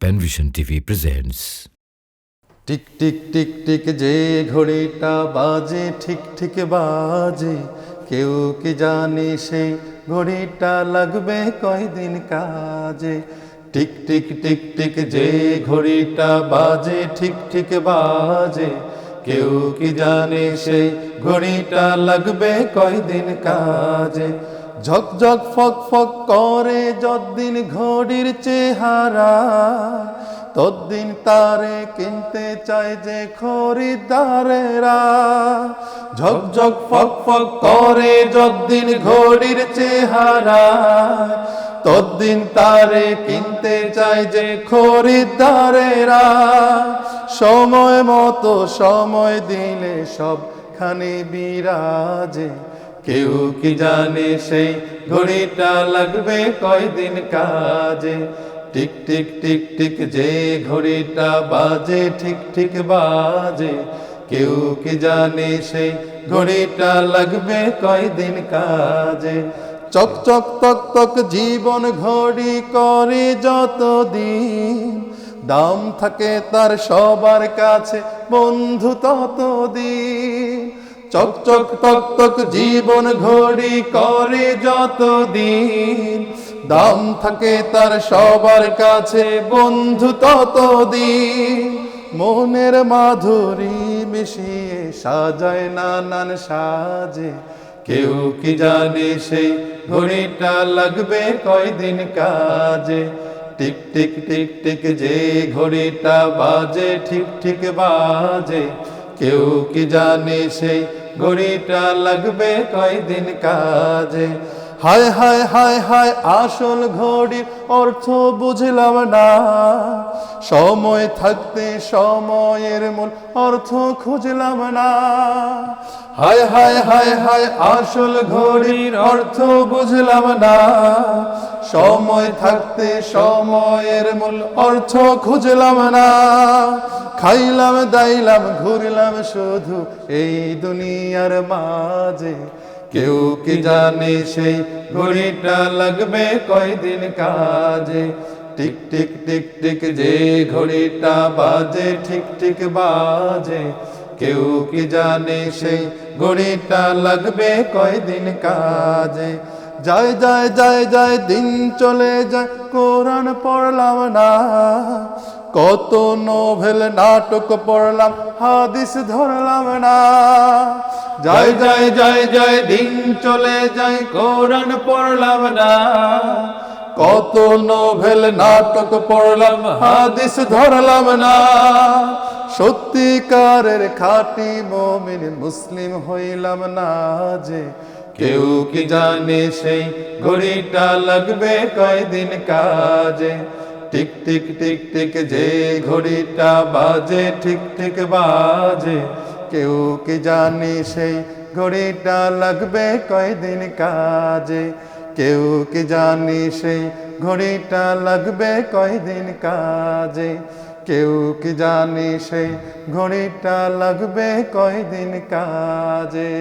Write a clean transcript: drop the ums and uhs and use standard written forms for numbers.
Penvision TV presents tick tick tick tick যে ঘড়িটা বাজে ঠিক ঠিক বাজে, কেউ কি জানে সেই ঘড়িটা লাগবে কয়দিন কাজে। টিক টিক টিক টিক যে ঘড়িটা বাজে ঠিক ঠিক বাজে, কেউ কি জানে সেই ঘড়িটা লাগবে কয়দিন কাজে। ঝক ঝক ফক ফক করে যতদিন ঘড়ির চেহারা, ততদিন তারে কিনতে চায় যে খরিদ্দারেরা। ঝক ঝক ফক ফক করে যতদিন ঘড়ির চেহারা, ততদিন তারে কিনতে চায় যে খরিদ্দারেরা। সময় মতো সময় দিলে সবখানে বিরাজে, কেউ কি জানে সেই ঘড়িটা লাগবে কয়দিন কাজে। টিক টিক টিক টিক যে ঘড়িটা বাজে ঠিক ঠিক বাজে, কেউ কি জানে সেই ঘড়িটা লাগবে কয়দিন কাজে। চক চক তক তক জীবন ঘড়ি করে যতদিন, দাম থাকে তার সবার কাছে বন্ধু ততদিন। চক চক তক তক জীবন ঘড়ি করে যতদিন, দাম থাকে তার সবার কাছে বন্ধু ততদিন। মনের মাধুরী মিশিয়ে সাজায় নানান সাজে, কেউ কি জানে সেই ঘড়িটা লাগবে কয়দিন কাজে। টিক টিক টিক টিক যে ঘড়িটা বাজে ঠিক ঠিক বাজে, কেউ কি জানে সেই ঘড়িটা লাগবে কয়দিন কাজে। হায় হায় হায় হায় আসল ঘড়ির অর্থ বুঝলাম না, সময় থাকতে সময়ের মূল অর্থ খুঁজলাম না। হায় হায় হায় হায় আসল ঘড়ির অর্থ বুঝলাম না, সময় থাকতে সময়ের মূল অর্থ খুঁজলাম না। খাইলাম দাইলাম ঘুরলাম শুধু এই দুনিয়ার মাঝে, কেউ কি জানে সেই ঘড়িটা লাগবে কয়দিন কাজে। টিক টিক টিক টিক যে ঘড়িটা বাজে ঠিক ঠিক বাজে, কেউ কি জানে সেই ঘড়িটা লাগবে কয়দিন কাজে। যায় যায় যায় যায় দিন চলে যায়, কোরআন পড়লাম না, কত নোভেল নাটক পড়লাম হাদিস ধরলাম না। যায় যায় যায় যায় দিন চলে যায়, কোরআন পড়লাম না, কত নোভেল নাটক পড়লাম হাদিস ধরলাম না। সত্যিকারের খাঁটি মুমিন মুসলিম হইলাম না যে, কেউ কি জানে সেই ঘড়িটা লাগবে কয়দিন কাজে। টিক টিক টিক টিক যে ঘড়িটা বাজে ঠিক ঠিক বাজে, কেউ কি জানে সেই ঘড়িটা লাগবে কয়দিন কাজে। কেউ কি জানে সেই ঘড়িটা লাগবে কয়দিন কাজে। কেউ কি জানে সেই ঘড়িটা লাগবে কয়দিন কাজে।